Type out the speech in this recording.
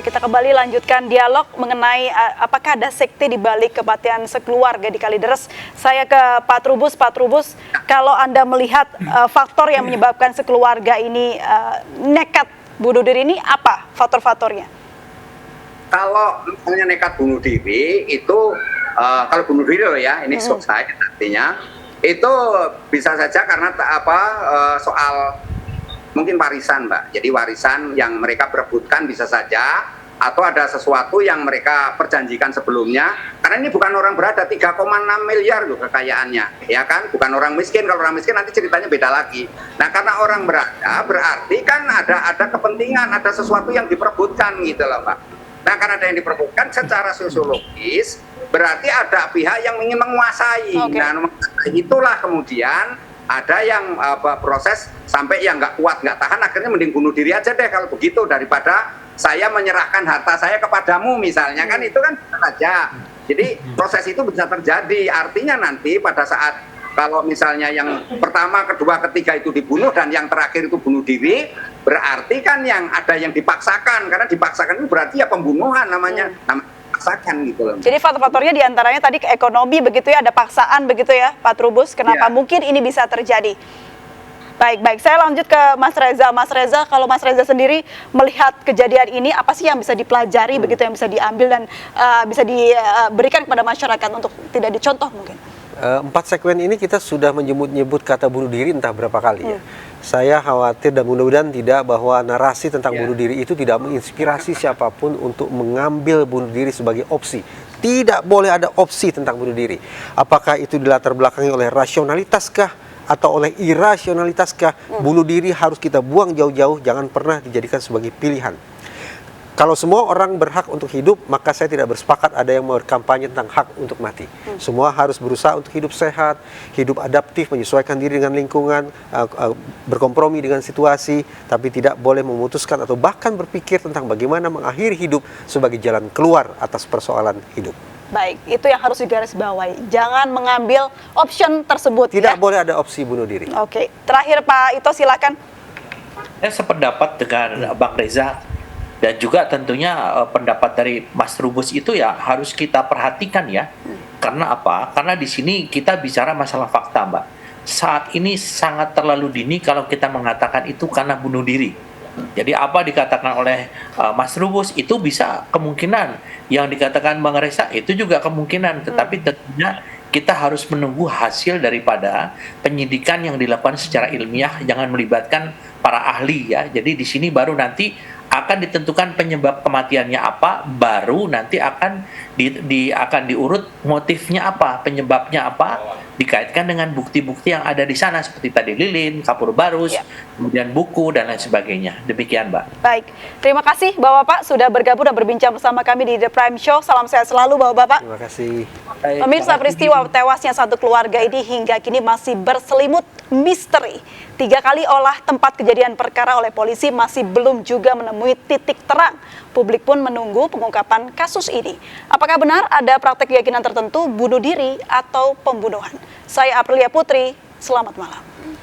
kita kembali lanjutkan dialog mengenai apakah ada sekte di balik kematian sekeluarga di Kalideres. Saya ke Pak Trubus. Pak Trubus, kalau Anda melihat faktor yang menyebabkan sekeluarga ini nekat bunuh diri ini apa faktor-faktornya? Kalau misalnya nekat bunuh diri itu kalau bunuh diri loh ya, ini suicide artinya itu bisa saja karena soal mungkin warisan, Mbak. Jadi warisan yang mereka perebutkan bisa saja, atau ada sesuatu yang mereka perjanjikan sebelumnya. Karena ini bukan orang berada, 3,6 miliar loh kekayaannya, ya kan? Bukan orang miskin. Kalau orang miskin nanti ceritanya beda lagi. Nah, karena orang berada berarti kan ada kepentingan, ada sesuatu yang diperebutkan gitu loh, Mbak. Nah, karena ada yang diperebutkan secara sosiologis, berarti ada pihak yang ingin menguasai. Okay. Nah, itulah kemudian ada yang proses sampai yang nggak kuat, nggak tahan, akhirnya mending bunuh diri aja deh kalau begitu, daripada saya menyerahkan harta saya kepadamu misalnya, kan itu kan bisa saja. Jadi proses itu bisa terjadi, artinya nanti pada saat kalau misalnya yang pertama, kedua, ketiga itu dibunuh dan yang terakhir itu bunuh diri, berarti kan yang ada yang dipaksakan, karena dipaksakan itu berarti ya pembunuhan namanya. Gitu loh. Jadi faktor-faktornya diantaranya tadi ekonomi begitu ya, ada paksaan begitu ya Pak Trubus, kenapa mungkin ini bisa terjadi. Baik, saya lanjut ke Mas Reza. Mas Reza, kalau Mas Reza sendiri melihat kejadian ini, apa sih yang bisa dipelajari begitu, yang bisa diambil dan bisa diberikan kepada masyarakat untuk tidak dicontoh mungkin? 4 segmen ini kita sudah menyebut kata bunuh diri entah berapa kali ya. Saya khawatir dan mudah-mudahan tidak bahwa narasi tentang bunuh diri itu tidak menginspirasi siapapun untuk mengambil bunuh diri sebagai opsi. Tidak boleh ada opsi tentang bunuh diri. Apakah itu dilatar belakangi oleh rasionalitaskah atau oleh irasionalitaskah? Bunuh diri harus kita buang jauh-jauh, jangan pernah dijadikan sebagai pilihan. Kalau semua orang berhak untuk hidup, maka saya tidak bersepakat ada yang berkampanye tentang hak untuk mati. Semua harus berusaha untuk hidup sehat, hidup adaptif, menyesuaikan diri dengan lingkungan, berkompromi dengan situasi, tapi tidak boleh memutuskan atau bahkan berpikir tentang bagaimana mengakhiri hidup sebagai jalan keluar atas persoalan hidup. Baik, itu yang harus digarisbawahi. Jangan mengambil option tersebut. Tidak boleh ada opsi bunuh diri. Oke, terakhir Pak Ito silakan. Saya sependapat dengan Bang Reza. Dan juga tentunya pendapat dari Mas Trubus itu ya harus kita perhatikan ya. Karena apa? Karena di sini kita bicara masalah fakta, Mbak. Saat ini sangat terlalu dini kalau kita mengatakan itu karena bunuh diri. Jadi apa dikatakan oleh Mas Trubus itu bisa kemungkinan, yang dikatakan Bang Reza itu juga kemungkinan. Tetapi tentunya kita harus menunggu hasil daripada penyidikan yang dilakukan secara ilmiah, jangan melibatkan para ahli ya. Jadi di sini baru nanti akan ditentukan penyebab kematiannya apa, baru nanti akan diurut motifnya apa, penyebabnya apa, dikaitkan dengan bukti-bukti yang ada di sana seperti tadi lilin, kapur barus, kemudian buku dan lain sebagainya. Demikian, Mbak. Baik, terima kasih Bapak-Bapak sudah bergabung dan berbincang bersama kami di The Prime Show. Salam sehat selalu Bapak-Bapak. Terima kasih. Pemirsa, peristiwa tewasnya satu keluarga ini hingga kini masih berselimut misteri. 3 kali olah tempat kejadian perkara oleh polisi masih belum juga menemui titik terang. Publik pun menunggu pengungkapan kasus ini. Apakah benar ada praktek keyakinan tertentu bunuh diri atau pembunuhan? Saya Aprilia Putri, selamat malam.